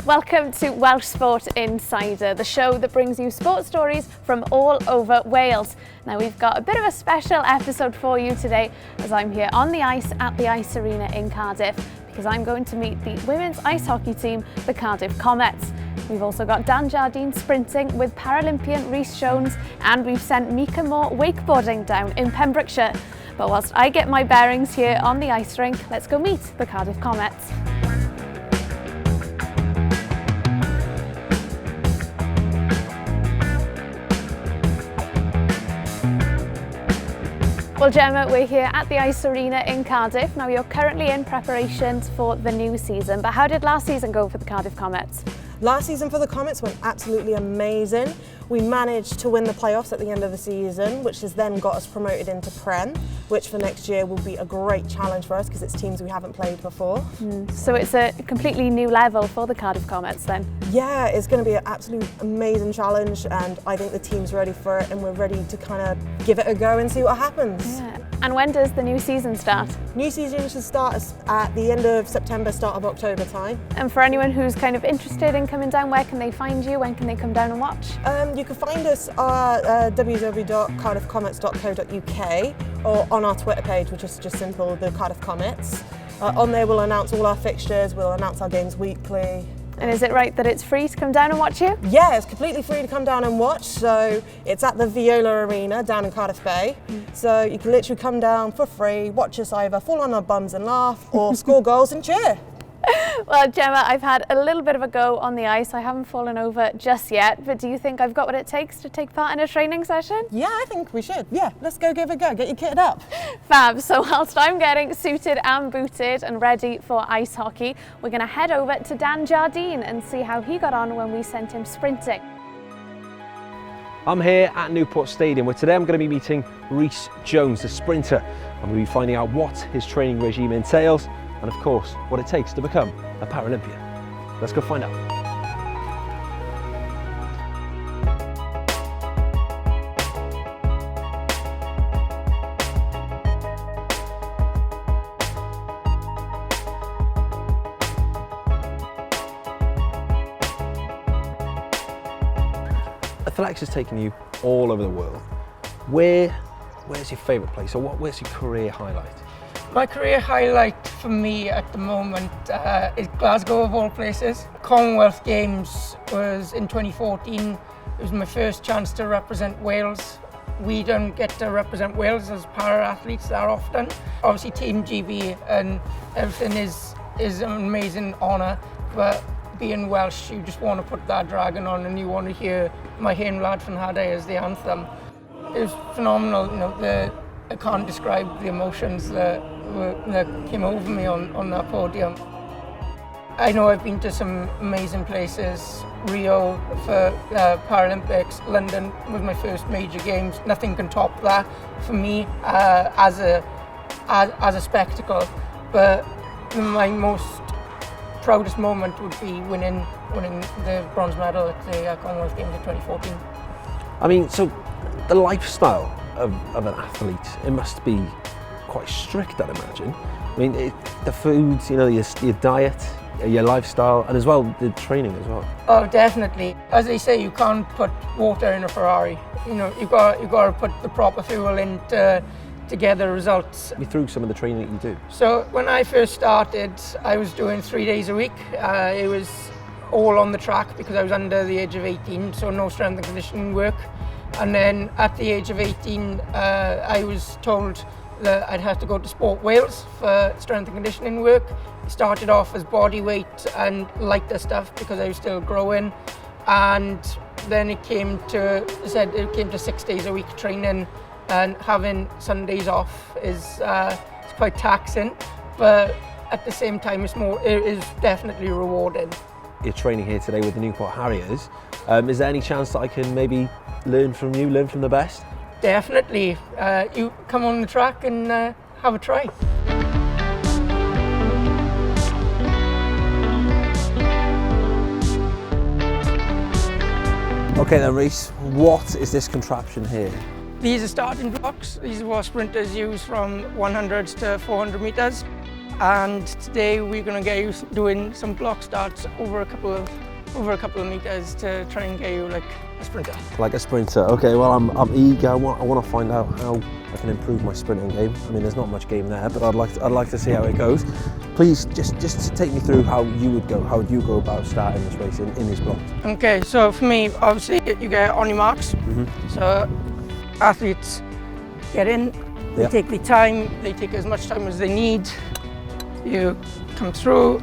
Welcome to Welsh Sport Insider, the show that brings you sports stories from all over Wales. Now we've got a bit of a special episode for you today as I'm here on the ice at the Ice Arena in Cardiff because I'm going to meet the women's ice hockey team, the Cardiff Comets. We've also got Dan Jardine sprinting with Paralympian Rhys Jones, and we've sent Mika Moore wakeboarding down in Pembrokeshire. But whilst I get my bearings here on the ice rink, let's go meet the Cardiff Comets. Well, Gemma, we're here at the Ice Arena in Cardiff. Now, you're currently in preparations for the new season, but how did last season go for the Cardiff Comets? Last season for the Comets went absolutely amazing. We managed to win the playoffs at the end of the season, which has then got us promoted into Prem, which for next year will be a great challenge for us because it's teams we haven't played before. So it's a completely new level for the Cardiff Comets then? Yeah, it's going to be an absolute amazing challenge, and I think the team's ready for it, and we're ready to kind of give it a go and see what happens. Yeah. And when does the new season start? New season should start at the end of September, start of October time. And for anyone who's kind of interested in coming down, where can they find you? When can they come down and watch? You can find us at www.cardiffcomets.co.uk or on our Twitter page, which is just simple, the Cardiff Comets. On there we'll announce all our fixtures, we'll announce our games weekly. And is it right that it's free to come down and watch you? Yeah, it's completely free to come down and watch. So it's at the Viola Arena down in Cardiff Bay. So you can literally come down for free, watch us either fall on our bums and laugh or score goals and cheer. Well, Gemma, I've had a little bit of a go on the ice. I haven't fallen over just yet, but do you think I've got what it takes to take part in a training session? Yeah, I think we should. Yeah, let's go give it a go. Get you kitted up. Fab. So whilst I'm getting suited and booted and ready for ice hockey, we're going to head over to Dan Jardine and see how he got on when we sent him sprinting. I'm here at Newport Stadium where today I'm going to be meeting Rhys Jones, the sprinter. I'm going to be finding out what his training regime entails and of course what it takes to become a Paralympian. Let's go find out. Athletics has taken you all over the world. Where's your favourite place, or where's your career highlight? My career highlight for me at the moment is Glasgow, of all places. Commonwealth Games was in 2014. It was my first chance to represent Wales. We don't get to represent Wales as para-athletes that often. Obviously Team GB and everything is an amazing honour, but being Welsh, you just want to put that dragon on and you want to hear My Hen Wlad Fy Nhadau as the anthem. It was phenomenal, you know, I can't describe the emotions that came over me on that podium. I know I've been to some amazing places. Rio for Paralympics, London was my first major games. Nothing can top that for me as a spectacle. But my most proudest moment would be winning the bronze medal at the Commonwealth Games in 2014. I mean, so the lifestyle of an athlete, it must be quite strict, I'd imagine. I mean, the foods, you know, your diet, your lifestyle, and as well the training as well. Oh, definitely. As they say, you can't put water in a Ferrari. You know, you've got to put the proper fuel in to get the results. Me through some of the training that you do. So when I first started, I was doing 3 days a week. It was all on the track because I was under the age of 18, so no strength and conditioning work. And then at the age of 18, I was told that I'd have to go to Sport Wales for strength and conditioning work. It started off as body weight and lighter stuff because I was still growing. And then it came to 6 days a week training, and having Sundays off is quite taxing, but at the same time it is definitely rewarding. You're training here today with the Newport Harriers. Is there any chance that I can maybe learn from you, learn from the best? Definitely. You come on the track and have a try. Okay then, Rhys, what is this contraption here? These are starting blocks. These are what sprinters use from 100 to 400 metres. and today we're going to get you doing some block starts over a couple of meters to try and get you like a sprinter. Like a sprinter. Okay, well I'm eager. I want to find out how I can improve my sprinting game. I mean, there's not much game there, but I'd like to see how it goes. Please just take me through how you would go. How would you go about starting this race in these blocks? Okay, so for me, obviously you get on your marks. So athletes get in, they take the time, they take as much time as they need. You come through,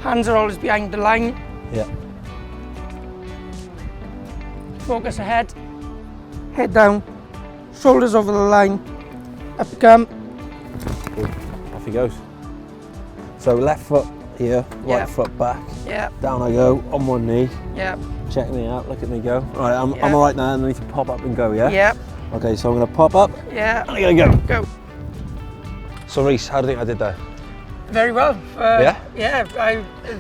hands are always behind the line. Yeah. Focus ahead, head down, shoulders over the line, up you come. Off he goes. So left foot here, right foot back. Yeah. Down I go, on one knee. Yeah. Check me out, look at me go. All right, I'm all right now, and I need to pop up and go, yeah? Yeah. Okay, so I'm going to pop up. Yeah. And I'm going to Go. So Reece, how do you think I did there? Very well. Yeah? Yeah,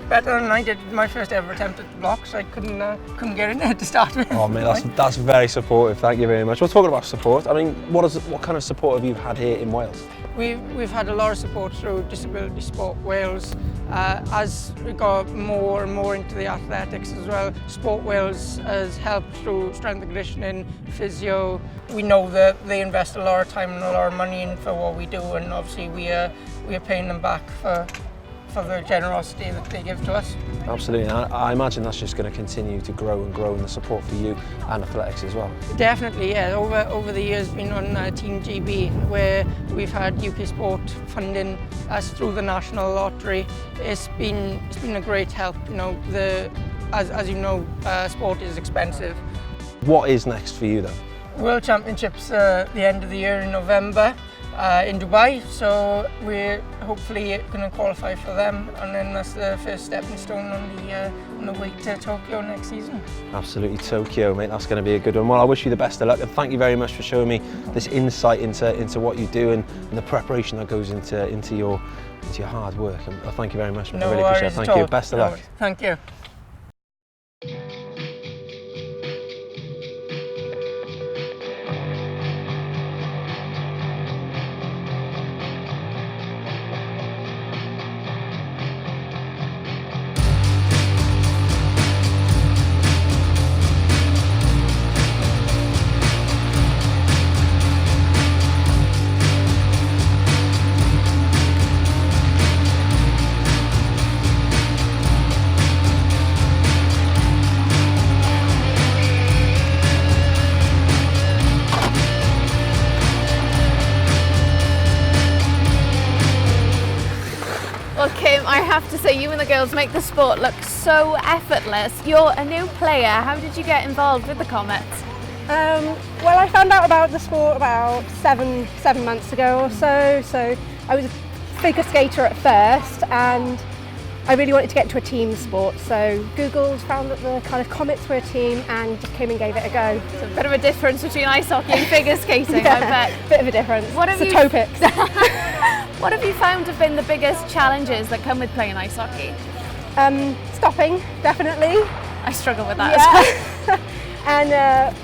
better than I did my first ever attempt at the blocks. I couldn't get in there to start with. Oh mate, that's very supportive. Thank you very much. We're talking about support. I mean, what kind of support have you had here in Wales? We've had a lot of support through Disability Sport Wales. As we got more and more into the athletics as well, Sport Wales has helped through strength and conditioning, physio. We know that they invest a lot of time and a lot of money in for what we do, and obviously we are paying them back for the generosity that they give to us. Absolutely, and I imagine that's just going to continue to grow and grow in the support for you and athletics as well. Definitely, yeah. Over the years, been on Team GB, where we've had UK Sport funding us through the national lottery. It's been a great help. You know, as you know, sport is expensive. What is next for you then? World Championships the end of the year in November. In Dubai, so we're hopefully going to qualify for them, and then that's the first stepping stone on the way to Tokyo next season. Absolutely, Tokyo, mate. That's going to be a good one. Well, I wish you the best of luck, and thank you very much for showing me this insight into what you do and the preparation that goes into your hard work. And thank you very much. No I really appreciate it. Thank you. Best of luck. Thank you. Well, Kim, I have to say you and the girls make the sport look so effortless. You're a new player. How did you get involved with the Comets? Well, I found out about the sport about seven months ago or so. So I was a figure skater at first, and I really wanted to get into a team sport. So Googled, found that the kind of Comets were a team, and just came and gave it a go. It's a bit of a difference between ice hockey and figure skating, I bet. Bit of a difference. What have it's you- the topics. What have you found have been the biggest challenges that come with playing ice hockey? Stopping, definitely. I struggle with that as well. And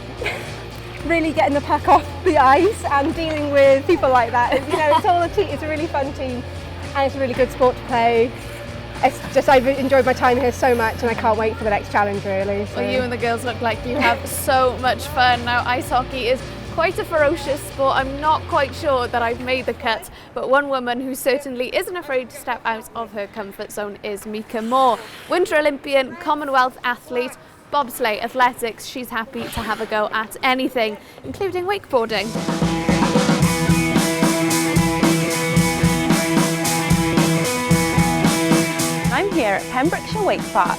really getting the puck off the ice and dealing with people like that. You know, it's all a team. It's a really fun team, and it's a really good sport to play. It's just, I've enjoyed my time here so much, and I can't wait for the next challenge, really. So. Well, you and the girls look like you have so much fun. Now, ice hockey is quite a ferocious sport. I'm not quite sure that I've made the cut, but one woman who certainly isn't afraid to step out of her comfort zone is Mika Moore. Winter Olympian, Commonwealth athlete, bobsleigh, athletics. She's happy to have a go at anything, including wakeboarding. I'm here at Pembrokeshire Wake Park.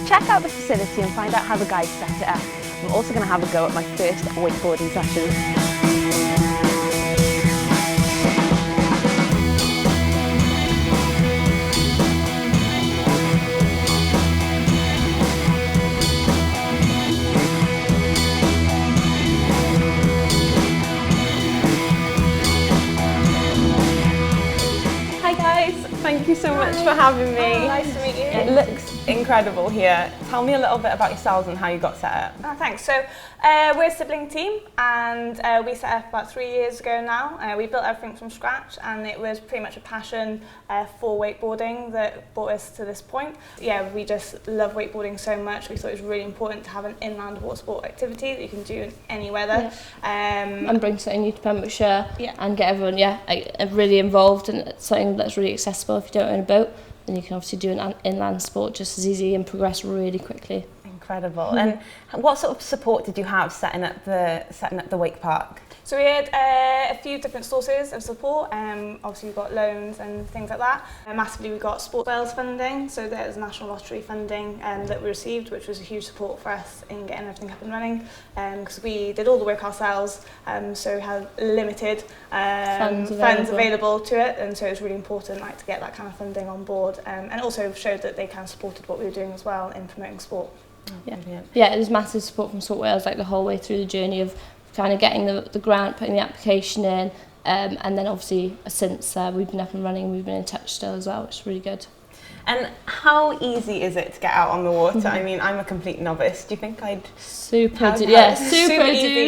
Check out the facility and find out how the guys set it up. I'm also going to have a go at my first wakeboarding session. Hi guys, thank you so much for having me. Nice to meet you. It looks incredible here. Tell me a little bit about yourselves and how you got set up. Oh, thanks. So we're a sibling team, and we set up about 3 years ago now. We built everything from scratch, and it was pretty much a passion for wakeboarding that brought us to this point. Yeah, we just love wakeboarding so much. We thought it was really important to have an inland water sport activity that you can do in any weather. And bring something new to Pembrokeshire Yeah. and get everyone really involved, and it's something that's really accessible. If you don't own a boat, then you can obviously do an inland sport just as easy and progress really quickly. Incredible. And what sort of support did you have setting up the wake park? So we had a few different sources of support. Obviously, we got loans and things like that. Massively, we got Sport Wales funding. So there's national lottery funding that we received, which was a huge support for us in getting everything up and running. Because we did all the work ourselves, so we had limited funds available to it, and so it was really important to get that kind of funding on board, and also showed that they kind of supported what we were doing as well in promoting sport. Yeah, there's massive support from Sport Wales the whole way through the journey of kind of getting the grant, putting the application in, and then obviously since we've been up and running, we've been in touch still as well, which is really good. And how easy is it to get out on the water? I mean, I'm a complete novice. Do you think I'd... Super easy.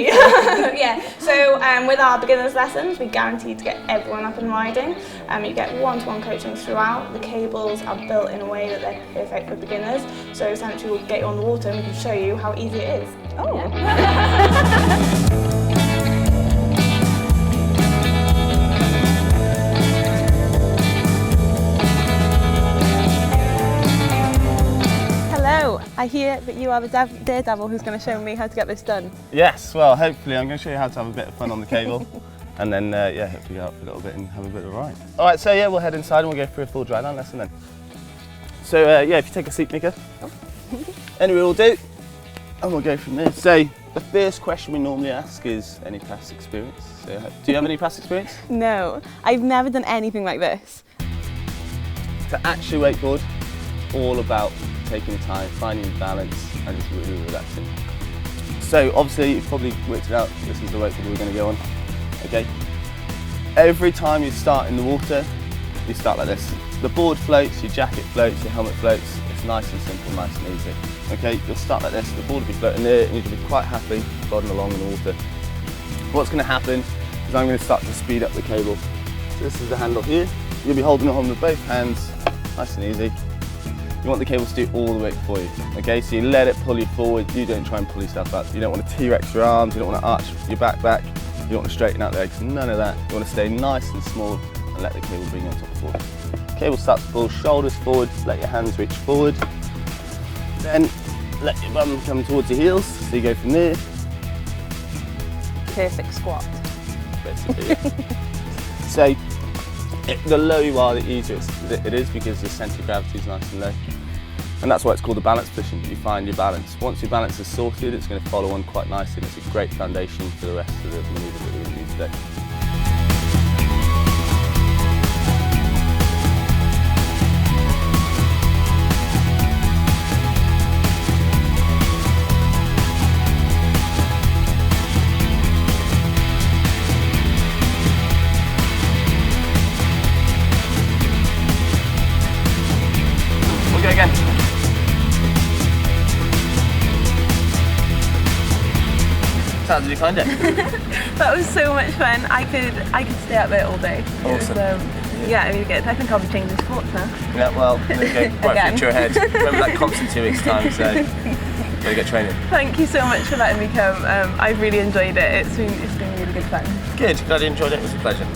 Yeah, so with our beginners lessons, we guarantee to get everyone up and riding. You get one-to-one coaching throughout. The cables are built in a way that they're perfect for beginners. So essentially we'll get you on the water and we can show you how easy it is. Oh. I hear that you are the daredevil who's going to show me how to get this done. Yes, well, hopefully I'm going to show you how to have a bit of fun on the cable and then, hopefully go out for a little bit and have a bit of a ride. All right, so we'll head inside and we'll go through a full dry land lesson then. So, if you take a seat, Mika. Anyway, we'll do, and we'll go from there. So, the first question we normally ask is any past experience. So, do you have any past experience? No, I've never done anything like this. To actually wakeboard, all about taking time, finding balance, and just really relaxing. So obviously you've probably worked it out, this is the wakeboard we're going to go on. Okay. Every time you start in the water, you start like this. The board floats, your jacket floats, your helmet floats. It's nice and simple, nice and easy. Okay, you'll start like this, the board will be floating there, and you'll be quite happy plodding along in the water. What's going to happen is I'm going to start to speed up the cable. So this is the handle here. You'll be holding it on with both hands, nice and easy. You want the cable to do all the work for you, okay? So you let it pull you forward, you don't try and pull yourself up. You don't want to T-rex your arms, you don't want to arch your back, you don't want to straighten out the legs, none of that. You want to stay nice and small and let the cable bring you on top of the board. Cable starts to pull, shoulders forward, let your hands reach forward. Then let your bum come towards your heels, so you go from there. Perfect squat. Basically, yeah. So, the lower you are, the easier it is because the centre of gravity is nice and low. And that's why it's called the balance position. You find your balance. Once your balance is sorted, it's going to follow on quite nicely. It's a great foundation for the rest of the manoeuvre that we're going to do today. Again. How did you find it? That was so much fun. I could stay up there all day. Awesome. Yeah, I mean, good. I think I'll be changing sports now. Yeah, well, there you go. Right, future ahead. Remember that comp's in 2 weeks' time, so gotta get training. Thank you so much for letting me come. I've really enjoyed it. It's been really good fun. Good. Glad you enjoyed it. It was a pleasure.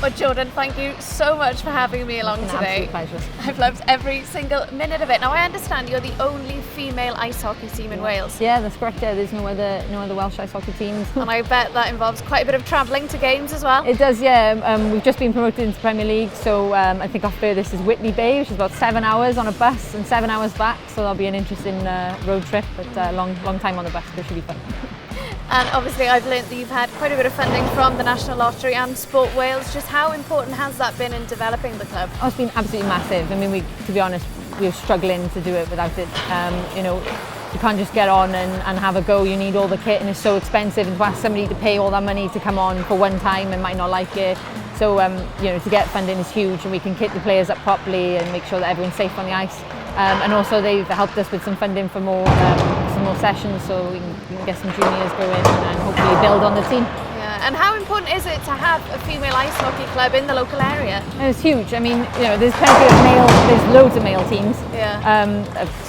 But Jordan, thank you so much for having me along today. Absolute pleasure. I've loved every single minute of it. Now I understand you're the only female ice hockey team in Wales. Yeah, that's correct. Yeah, there's no other Welsh ice hockey teams. And I bet that involves quite a bit of travelling to games as well. It does, yeah. We've just been promoted into Premier League, so I think our furthest is Whitley Bay, which is about 7 hours on a bus and 7 hours back. So that'll be an interesting road trip, but long time on the bus, but it should be fun. And obviously I've learnt that you've had quite a bit of funding from the National Lottery and Sport Wales. Just how important has that been in developing the club? Oh, it's been absolutely massive. I mean, to be honest, we were struggling to do it without it. You know, you can't just get on and have a go. You need all the kit, and it's so expensive, and to ask somebody to pay all that money to come on for one time and might not like it. So you know, to get funding is huge, and we can kit the players up properly and make sure that everyone's safe on the ice. And also they've helped us with some funding for more sessions, so we can get some juniors going and hopefully build on the team. Yeah, and how important is it to have a female ice hockey club in the local area? It's huge. I mean, you know, there's plenty of there's loads of male teams. Yeah.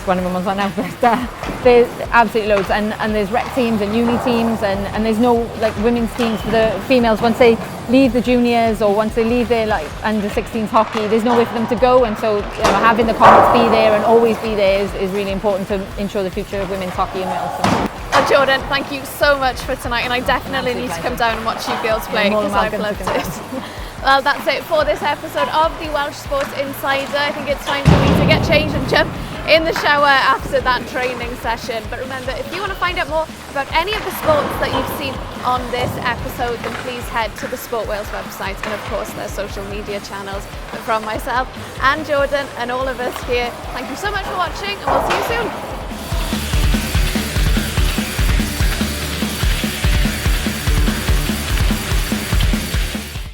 One of them was on now, but there's absolutely loads, and there's rec teams and uni teams, and there's no like women's teams for the females once they leave the juniors or once they leave their like under 16s hockey. There's nowhere for them to go, and so you know, having the Comets be there and always be there is really important to ensure the future of women's hockey in Wales. Well, Jordan, thank you so much for tonight, and I definitely need to come down and watch you girls play because I've loved it. Well, that's it for this episode of the Welsh Sports Insider. I think it's time for me to get changed and jump in the shower after that training session. But remember, if you want to find out more about any of the sports that you've seen on this episode, then please head to the Sport Wales website and of course their social media channels. But from myself and Jordan and all of us here, thank you so much for watching, and we'll see you soon.